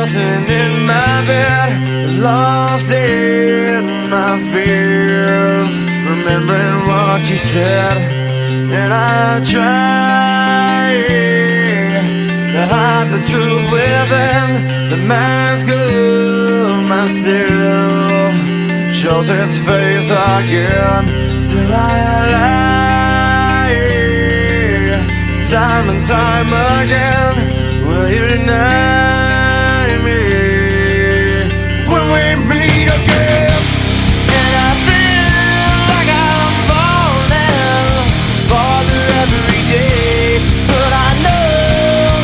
tossing in my bed, lost in my fears, remembering what you said. And I try to hide the truth within the mask of myself, shows its face again. Still I lie, time and time again. Will you deny me when we meet again? And I feel like I'm falling farther every day, but I know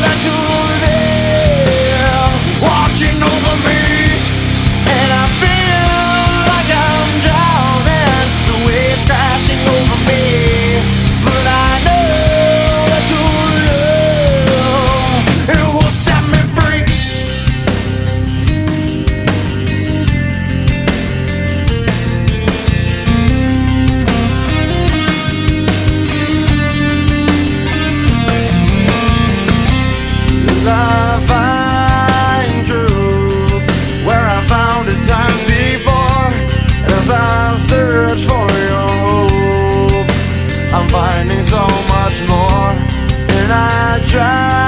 that you're there, watching over me. And I feel like I'm drowning, the waves crashing over me, but I know that your love, it will set me free. I find truth where I found it time before. As I search for your hope, I'm finding so much more. And I try